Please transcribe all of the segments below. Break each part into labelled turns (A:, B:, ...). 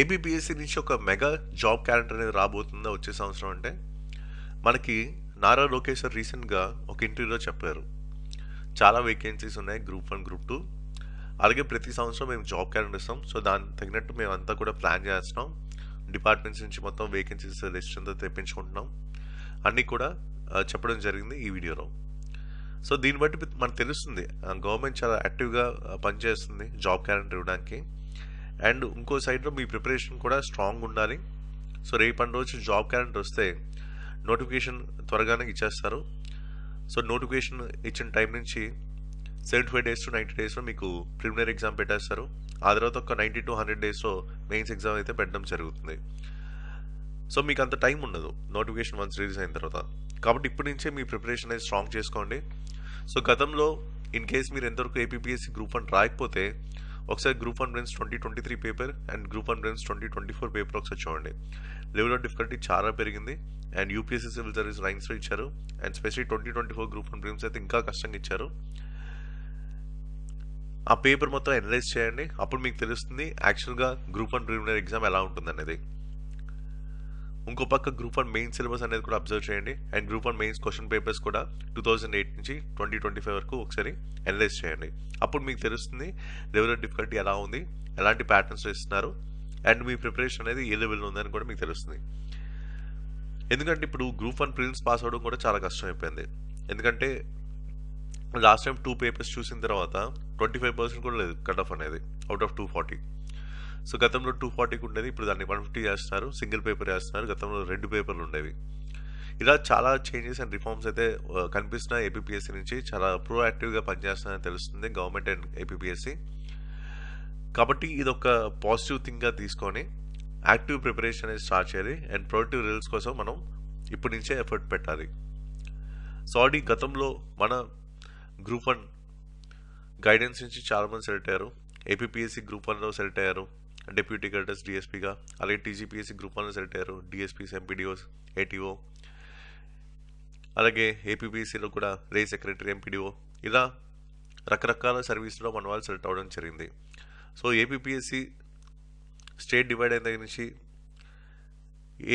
A: ABPSC నుంచి ఒక mega job calendar అనేది రాబోతుందా వచ్చే సంవత్సరం అంటే మనకి నారా లోకేష్ సార్ రీసెంట్గా ఒక ఇంటర్వ్యూలో చెప్పారు. చాలా వేకెన్సీస్ ఉన్నాయి గ్రూప్ 1 గ్రూప్ 2. అలాగే ప్రతి సంవత్సరం మేము జాబ్ క్యాలెండర్ ఇస్తాం. సో దానికి తగినట్టు మేము అంతా కూడా ప్లాన్ చేస్తున్నాం. డిపార్ట్మెంట్స్ నుంచి మొత్తం వేకెన్సీస్ లిస్ట్ అంతా తెప్పించుకుంటున్నాం అన్నీ కూడా చెప్పడం జరిగింది ఈ వీడియోలో. సో దీన్ని బట్టి మనకు తెలుస్తుంది గవర్నమెంట్ చాలా యాక్టివ్గా పనిచేస్తుంది జాబ్ క్యాలెండర్ ఇవ్వడానికి. అండ్ ఇంకో సైడ్లో మీ ప్రిపరేషన్ కూడా స్ట్రాంగ్ ఉండాలి. సో రేపటి రోజు జాబ్ క్యాలెండర్ వస్తే నోటిఫికేషన్ త్వరగానే ఇచ్చేస్తారు. సో నోటిఫికేషన్ ఇచ్చిన టైం నుంచి 75 days to 90 daysలో మీకు ప్రిలిమినరీ ఎగ్జామ్ పెట్టేస్తారు. ఆ తర్వాత ఒక 90 to 100 daysలో మెయిన్స్ ఎగ్జామ్ అయితే పెట్టడం జరుగుతుంది. సో మీకు అంత టైం ఉండదు నోటిఫికేషన్ వన్స్ రిలీజ్ అయిన తర్వాత. కాబట్టి ఇప్పటి నుంచే మీ ప్రిపరేషన్ అనేది స్ట్రాంగ్ చేసుకోండి. సో గతంలో ఇన్ కేస్ మీరు ఎంతవరకు ఏపీపీఎస్సీ గ్రూప్ 1 రాయకపోతే ఒకసారి group 1 prelims 2023 paper and group 1 prelims 2024 paper ఒకసారి చూడండి. లెవెల్ ఆఫ్ డిఫికల్టీ చాలా పెరిగింది. అండ్ యూపీఎస్సీ సివిల్ సర్వీస్ ర్యాంక్స్లో ఇచ్చారు. అండ్ స్పెషల్లీ 2024 గ్రూప్ 1 ప్రిలిమ్స్ అయితే ఇంకా కష్టంగా ఇచ్చారు. ఆ పేపర్ మొత్తం అనలైజ్ చేయండి. అప్పుడు మీకు తెలుస్తుంది యాక్చువల్గా గ్రూప్ 1 ప్రిలిమినరీ ఎగ్జామ్ ఎలా ఉంటుంది అనేది. ఇంకో పక్క గ్రూప్ 1 మెయిన్ సిలబస్ అనేది కూడా అబ్జర్వ్ చేయండి. And group 1 mains question papers కూడా 2008 నుంచి 2025 వరకు ఒకసారి అనలైజ్ చేయండి. అప్పుడు మీకు తెలుస్తుంది లెవెల్ ఆఫ్ డిఫికల్టీ ఎలా ఉంది, ఎలాంటి ప్యాటర్న్స్ ఇస్తున్నారు, అండ్ మీ ప్రిపరేషన్ అనేది ఏ లెవెల్లో ఉందని కూడా మీకు తెలుస్తుంది. ఎందుకంటే ఇప్పుడు గ్రూప్ 1 ప్రిలిమ్స్ పాస్ అవ్వడం కూడా చాలా కష్టం అయిపోయింది. ఎందుకంటే లాస్ట్ టైం 2 పేపర్స్ చూసిన తర్వాత 25% కూడా లేదు కట్ ఆఫ్ అనేది అవుట్ ఆఫ్ 240. సో గతంలో 240 ఉండేది, ఇప్పుడు దాన్ని 150 చేస్తున్నారు. సింగిల్ పేపర్ చేస్తున్నారు. గతంలో 2 పేపర్లు ఉండేవి. ఇలా చాలా చేంజెస్ అండ్ రిఫార్మ్స్ అయితే కనిపిస్తున్నాయి. ఏపీపీఎస్సీ నుంచి చాలా ప్రోయాక్టివ్గా పనిచేస్తున్నాయని తెలుస్తుంది గవర్నమెంట్ అండ్ ఏపీపీఎస్సీ. కాబట్టి ఇది ఒక పాజిటివ్ థింగ్గా తీసుకొని యాక్టివ్ ప్రిపరేషన్ అనేది స్టార్ట్ చేయాలి. అండ్ ప్రొడక్టివ్ రిజల్ట్స్ కోసం మనం ఇప్పటి నుంచే ఎఫర్ట్ పెట్టాలి. సో ఆల్రెడీ గతంలో మన గ్రూప్ 1 గైడెన్స్ నుంచి చాలామంది సెలెక్ట్ అయ్యారు. ఏపీపీఎస్సీ గ్రూప్ 1లో సెలెక్ట్ అయ్యారు డిప్యూటీ కలెక్టర్స్ డిఎస్పీగా. అలాగే టీజీపీఎస్సీ గ్రూప్ 1లో సెలెక్ట్ అయ్యారు డిఎస్పీస్, ఎంపీడీఓస్, ఏటీఓ. అలాగే ఏపీపీఎస్సీలో కూడా రేస్ సెక్రటరీ, ఎంపీడీఓ, ఇలా రకరకాల సర్వీస్లో మన వాళ్ళు సెలెక్ట్ అవ్వడం జరిగింది. సో ఏపీపీఎస్సీ స్టేట్ డివైడ్ అయిన దగ్గర నుంచి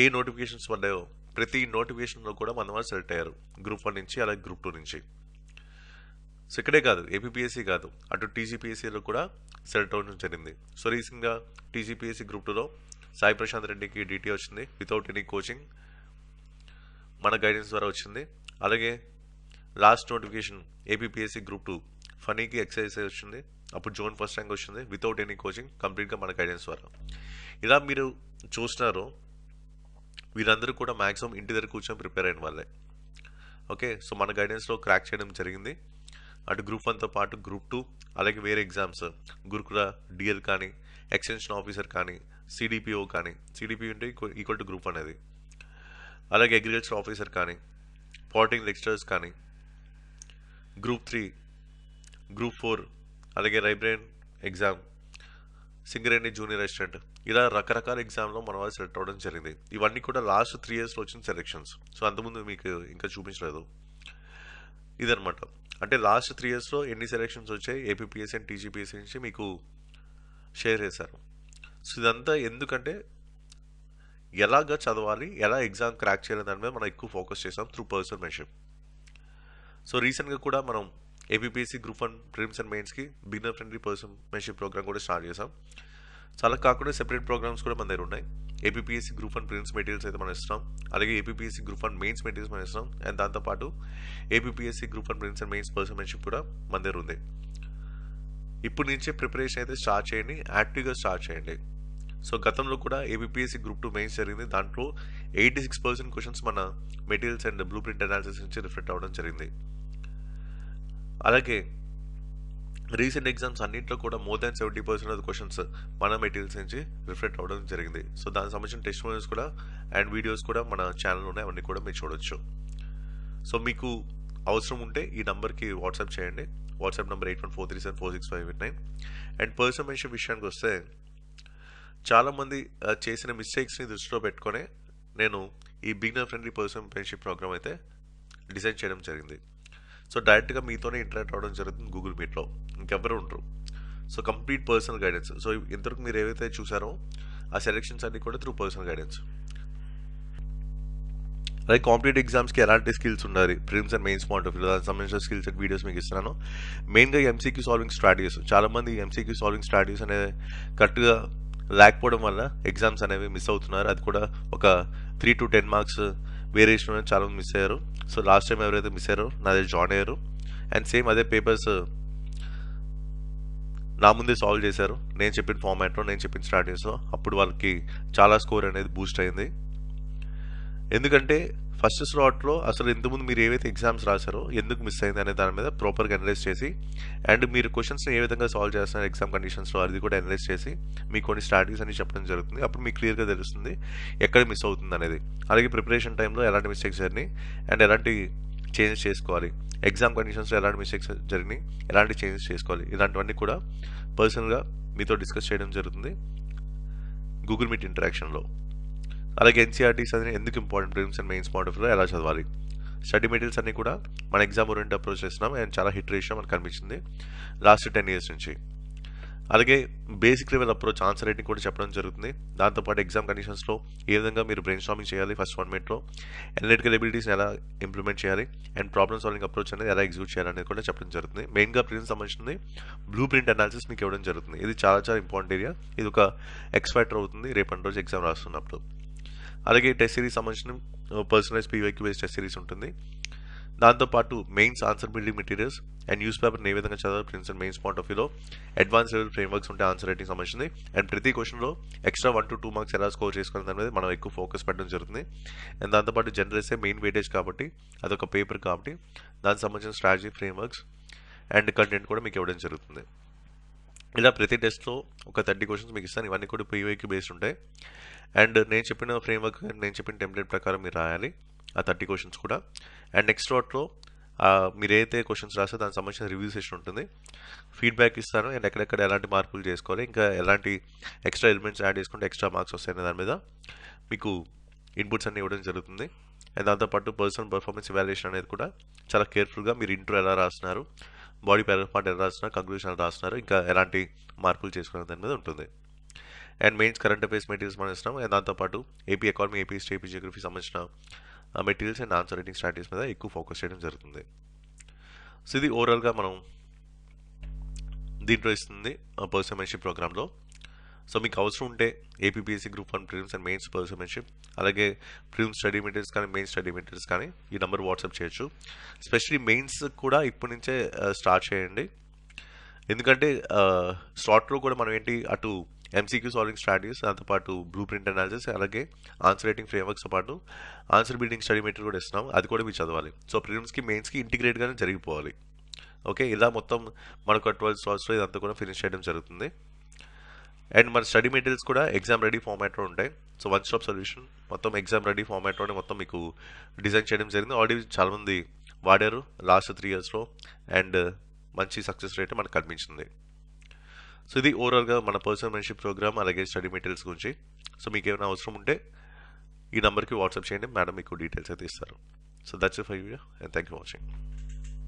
A: ఏ నోటిఫికేషన్స్ పడ్డాయో ప్రతి నోటిఫికేషన్లో కూడా మన వాళ్ళు సెలెక్ట్ అయ్యారు గ్రూప్ 1 నుంచి, అలాగే గ్రూప్ 2 నుంచి. సో ఇక్కడే కాదు, ఏపీపీఎస్సీ కాదు, అటు టీజీపీఎస్సీలో కూడా సెలెక్ట్ అవ్వడం జరిగింది. సో రీసెంట్గా టీజీపీఎస్సీ గ్రూప్ 2లో సాయి ప్రశాంత్ రెడ్డికి డీటీ వచ్చింది వితౌట్ ఎనీ కోచింగ్, మన గైడెన్స్ ద్వారా వచ్చింది. అలాగే లాస్ట్ నోటిఫికేషన్ ఏపీపీఎస్సీ గ్రూప్ 2 ఫనీకి ఎక్సైజ్ వచ్చింది. అప్పుడు జోన్ ఫస్ట్ ర్యాంక్ వచ్చింది వితౌట్ ఎనీ కోచింగ్, కంప్లీట్గా మన గైడెన్స్ ద్వారా. ఇలా మీరు చూస్తున్నారు వీరందరూ కూడా మ్యాక్సిమం ఇంటి దగ్గర కూర్చొని ప్రిపేర్ అయిన వాళ్ళే. ఓకే, సో మన గైడెన్స్లో క్రాక్ చేయడం జరిగింది. అటు గ్రూప్ 1తో పాటు గ్రూప్ 2, అలాగే వేరే ఎగ్జామ్స్ గురుకుల డిఎల్ కానీ, ఎక్స్టెన్షన్ ఆఫీసర్ కానీ, సిడిపిఓ కానీ, సిడిపిఓ అంటే ఈక్వల్ టు గ్రూప్ 1 అనేది, అలాగే అగ్రికల్చర్ ఆఫీసర్ కానీ, పాలిటెక్నిక్ లెక్చరర్స్ కానీ, గ్రూప్ 3, గ్రూప్ 4, అలాగే librarian exam, Singareni junior assistant, ఇలా రకరకాల ఎగ్జామ్లో మన వాళ్ళు సెలెక్ట్ అవ్వడం జరిగింది. ఇవన్నీ కూడా లాస్ట్ 3 yearsలో వచ్చిన సెలెక్షన్స్. సో అంతకుముందు మీకు ఇంకా చూపించలేదు. ఇదనమాట, అంటే లాస్ట్ 3 yearsలో ఎన్ని సెలెక్షన్స్ వచ్చాయి ఏపీపీఎస్సీ అండ్ టీజీపీఎస్సీ నుంచి మీకు షేర్ చేశారు. సో ఇదంతా ఎందుకంటే ఎలాగ చదవాలి, ఎలా ఎగ్జామ్ క్రాక్ చేయాలి దాని మీద మనం ఎక్కువ ఫోకస్ చేసాం త్రూ పర్సనల్ మెంటర్షిప్. సో రీసెంట్గా కూడా మనం ఏపీపీఎస్సీ గ్రూప్ 1 ప్రిలిమ్స్ అండ్ మెయిన్స్కి beginner friendly personal mentorship programme కూడా స్టార్ట్ చేసాం. చాలా కాకుండా సెపరేట్ ప్రోగ్రామ్స్ కూడా మన దగ్గర ఉన్నాయి. ఏపీపీఎస్సీ గ్రూప్ 1 ప్రిలిమ్స్ మెటీరియల్స్ అయితే మనం ఇస్తున్నాం. అలాగే ఏపీపీఎస్సీ గ్రూప్ 1 మెయిన్స్ మెటీరియల్స్ మనం ఇస్తున్నాం. అండ్ దాంతోపాటు APPSC group 1 prelims and mains personal mentorship కూడా మన దగ్గర ఉంది. ఇప్పుడు నుంచే ప్రిపరేషన్ అయితే స్టార్ట్ చేయండి, యాక్టివ్గా స్టార్ట్ చేయండి. సో గతంలో కూడా ఏపీపీఎస్సీ గ్రూప్ 2 మెయిన్స్ జరిగింది. దాంట్లో 86% క్వశ్చన్స్ మన materials and blue print analysis నుంచి రిఫ్లెక్ట్ అవ్వడం జరిగింది. అలాగే రీసెంట్ ఎగ్జామ్స్ అన్నింటిలో కూడా మోర్ దాన్ 70% ఆఫ్ క్వశ్చన్స్ మన మెటీరియల్స్ నుంచి రిఫ్లెక్ట్ అవ్వడం జరిగింది. సో దానికి సంబంధించిన టెస్టిమోనియల్స్ కూడా అండ్ వీడియోస్ కూడా మన ఛానల్ ఉన్నాయి, అవన్నీ కూడా మీరు చూడొచ్చు. సో మీకు అవసరం ఉంటే ఈ నెంబర్కి వాట్సాప్ చేయండి. WhatsApp number 8143746589. And personal mentorship విషయానికి వస్తే చాలామంది చేసిన మిస్టేక్స్ని దృష్టిలో పెట్టుకొని నేను ఈ beginner friendly personal mentorship program అయితే డిజైన్ చేయడం జరిగింది. సో డైరెక్ట్గా మీతోనే ఇంటరాక్ట్ అవ్వడం జరుగుతుంది గూగుల్ మీట్లో, ఇంకెవరు ఉండరు. So complete personal guidance. So ఇంతవరకు మీరు ఏవైతే చూసారో ఆ సెలెక్షన్స్ అన్ని కూడా త్రూ పర్సనల్ గైడెన్స్. అలాగే కాంపిటేటివ్ ఎగ్జామ్స్కి ఎలాంటి స్కిల్స్ ఉండాలి prelims and mains point of view, దానికి సంబంధించిన స్కిల్స్ అండ్ వీడియోస్ మీకు ఇస్తున్నాను. మెయిన్గా ఎంసీక్యూ సాల్వింగ్ స్ట్రాటజీస్, చాలామంది ఎంసీక్యూ సాల్వింగ్ స్ట్రాటజీస్ అనేది కరెక్ట్గా లేకపోవడం వల్ల ఎగ్జామ్స్ అనేవి మిస్ అవుతున్నారు. అది కూడా ఒక 3 to 10 మార్క్స్ వేరియేషన్ అనేది చాలామంది మిస్ అయ్యారు. సో లాస్ట్ టైం ఎవరైతే మిస్ అయ్యారో నా దగ్గర జాయిన్ అయ్యారు అండ్ సేమ్ అదే పేపర్స్ నా ముందే సాల్వ్ చేశారు, నేను చెప్పిన ఫార్మాట్లో, నేను చెప్పిన స్ట్రాటజీస్లో. అప్పుడు వాళ్ళకి చాలా స్కోర్ అనేది బూస్ట్ అయింది. ఎందుకంటే ఫస్ట్ స్లాట్లో అసలు ఇంతకుముందు మీరు ఏవైతే ఎగ్జామ్స్ రాశారో ఎందుకు మిస్ అయింది అనే దాని మీద ప్రాపర్గా అనలైజ్ చేసి అండ్ మీరు క్వశ్చన్స్ని ఏ విధంగా సాల్వ్ చేస్తున్నారు ఎగ్జామ్ కండిషన్స్లో అది కూడా అనలైజ్ చేసి మీకు కొన్ని స్ట్రాటజీస్ అని చెప్పడం జరుగుతుంది. అప్పుడు మీకు క్లియర్గా తెలుస్తుంది ఎక్కడ మిస్ అవుతుంది అనేది. అలాగే ప్రిపరేషన్ టైంలో ఎలాంటి మిస్టేక్స్ జరిగినాయి అండ్ ఎలాంటి చేంజెస్ చేసుకోవాలి, ఎగ్జామ్ కండిషన్స్లో ఎలాంటి మిస్టేక్స్ జరిగినాయి, ఎలాంటి చేంజెస్ చేసుకోవాలి, ఇలాంటివన్నీ కూడా పర్సనల్గా మీతో డిస్కస్ చేయడం జరుగుతుంది గూగుల్ మీట్ ఇంటరాక్షన్లో. అలాగే ఎన్సీఆర్టీస్ అనేది ఎందుకు important prelims and mains point of వ్యూలో ఎలా చదవాలి, స్టడీ మెటీరియల్స్ అన్ని కూడా మన ఎగ్జామ్ ఓరియంటెడ్ అప్రోచ్ చేస్తున్నాం అండ్ చాలా హిట్ రేషియో మనకు కనిపించింది లాస్ట్ 10 years నుంచి. అలాగే basic level approach answer writing కూడా చెప్పడం జరుగుతుంది. దాంతోపాటు ఎగ్జామ్ కండిషన్స్లో ఏ విధంగా మీరు బ్రెయిన్ స్టార్మింగ్ చేయాలి ఫస్ట్ 1 minute, అనలిటికల్ ఎబిలిటీస్ని ఎలా ఇంప్లిమెంట్ చేయాలి అండ్ ప్రాబ్లమ్ సాల్వింగ్ అప్రోచ్ అనేది ఎలా ఎగ్జిక్యూట్ చేయాలి అనేది కూడా చెప్పడం జరుగుతుంది. మెయిన్గా ప్రిలిమ్స్ సంబంధించింది బ్లూ ప్రింట్ అనాలిసిస్ మీకు ఇవ్వడం జరుగుతుంది. ఇది చాలా చాలా ఇంపార్టెంట్ ఏరియా. ఇది ఒక ఎక్స్ ఫ్యాక్టర్ అవుతుంది రేపటి రోజు ఎగ్జామ్ రాస్తున్నప్పుడు. అలాగే టెస్ట్ సిరీస్ సంబంధించిన personalize PYQ based test series ఉంటుంది. దాంతోపాటు mains answer building materials and news పేపర్ని ఏ విధంగా చదవాలి prelims and mains point of వ్యూలో, అడ్వాన్స్ లెవెల్ ఫ్రేమ్వర్క్స్ ఉంటాయి ఆన్సర్ రైటింగ్ సంబంధించింది అండ్ ప్రతి క్వశ్చన్లో ఎక్స్ట్రా 1 to 2 మార్క్స్ ఎలా స్కోర్ చేసుకోవాలి దాని మీద మనం ఎక్కువ ఫోకస్ పెట్టడం జరుగుతుంది. అండ్ దాంతోపాటు జనరల్సే మెయిన్ వెయిటేజ్ కాబట్టి అదొక పేపర్ కాబట్టి దానికి సంబంధించిన స్ట్రాటజీ, ఫ్రేమ్వర్క్స్ అండ్ కంటెంట్ కూడా మీకు ఇవ్వడం జరుగుతుంది. ఇలా ప్రతి టెస్ట్లో ఒక 30 క్వశ్చన్స్ మీకు ఇస్తాను. ఇవన్నీ కూడా పీవైక్యూ బేస్డ్ ఉంటాయి అండ్ నేను చెప్పిన ఫ్రేమ్వర్క్, నేను చెప్పిన టెంప్లెట్ ప్రకారం మీరు రాయాలి ఆ 30 క్వశ్చన్స్ కూడా. అండ్ నెక్స్ట్ స్లాట్లో మీరు ఏదైతే క్వశ్చన్స్ రాస్తే దానికి సంబంధించిన రివ్యూ సెషన్ ఉంటుంది, ఫీడ్బ్యాక్ ఇస్తాను అండ్ ఎక్కడెక్కడ ఎలాంటి మార్పులు చేసుకోవాలి, ఇంకా ఎలాంటి ఎక్స్ట్రా ఎలిమెంట్స్ యాడ్ చేసుకుంటే ఎక్స్ట్రా మార్క్స్ వస్తాయనే దాని మీద మీకు ఇన్పుట్స్ అన్ని ఇవ్వడం జరుగుతుంది. అండ్ దాంతోపాటు పర్సనల్ పర్ఫార్మెన్స్ ఇవాల్యుయేషన్ అనేది కూడా చాలా కేర్ఫుల్గా మీరు ఇంట్రో ఎలా రాస్తున్నారు, బాడీ పార్ట్ ఎలా రాస్తున్నారు, కంక్లూజన్ ఎలా రాస్తున్నారు, ఇంకా ఎలాంటి మార్పులు చేసుకునే దాని మీద ఉంటుంది. And mains current affairs materials మనం ఇస్తున్నాం అండ్ దాంతోపాటు AP economy, AP history, AP geography సంబంధించిన materials and answer writing strategies మీద ఎక్కువ ఫోకస్ చేయడం జరుగుతుంది. సో ఇది ఓవరాల్గా మనం దీంట్లో ఇస్తుంది పర్సన్మెన్షిప్ ప్రోగ్రాంలో. సో మీకు అవసరం ఉంటే APPSC group 1 prelims and mains పర్సన్మెన్షిప్, అలాగే ప్రిలిమ్స్ స్టడీ మెటీరియల్స్ కానీ మెయిన్స్ స్టడీ మెటీరియల్స్ కానీ ఈ నెంబర్ వాట్సాప్ చేయొచ్చు. స్పెషలీ మెయిన్స్ కూడా ఇప్పటి నుంచే స్టార్ట్ చేయండి. ఎందుకంటే స్లాట్లో కూడా మనం ఏంటి అటు ఎంసీక్యూ సాల్వింగ్ స్ట్రాటజీస్, దాంతోపాటు బ్లూ ప్రింట్ అనాలిసిస్, అలాగే ఆన్సర్ రైటింగ్ ఫ్రేమ్వర్క్స్తో పాటు ఆన్సర్ బిల్డింగ్ స్టడీ మెటీరియల్ కూడా ఇస్తున్నాం, అది కూడా మీరు చదవాలి. సో ప్రిలిమ్స్కి మెయిన్స్కి ఇంటిగ్రేట్గానే జరిగిపోవాలి. ఓకే, ఇలా మొత్తం మనకు 12 స్లాట్స్లో ఇదంతా కూడా ఫినిష్ చేయడం జరుగుతుంది. అండ్ మన స్టడీ మెటీరియల్స్ కూడా ఎగ్జామ్ రెడీ ఫార్మాట్లో ఉంటాయి. సో వన్ స్టాప్ సొల్యూషన్ మొత్తం ఎగ్జామ్ రెడీ ఫార్మాట్లోనే మొత్తం మీకు డిజైన్ చేయడం జరిగింది. ఆల్రెడీ చాలామంది వాడారు లాస్ట్ 3 yearsలో అండ్ మంచి సక్సెస్ రేట్ మనకు కనిపించింది. సో ఇది ఓవరాల్గా మన పర్సన్మెన్షిప్ ప్రోగ్రామ్ అలాగే స్టడీ మెటీరియల్స్ గురించి. సో మీకు ఏమైనా అవసరం ఉంటే ఈ నెంబర్కి వాట్సాప్ చేయండి, మేడం మీకు డీటెయిల్స్ అయితే ఇస్తారు. So that's it for you and thank you for watching.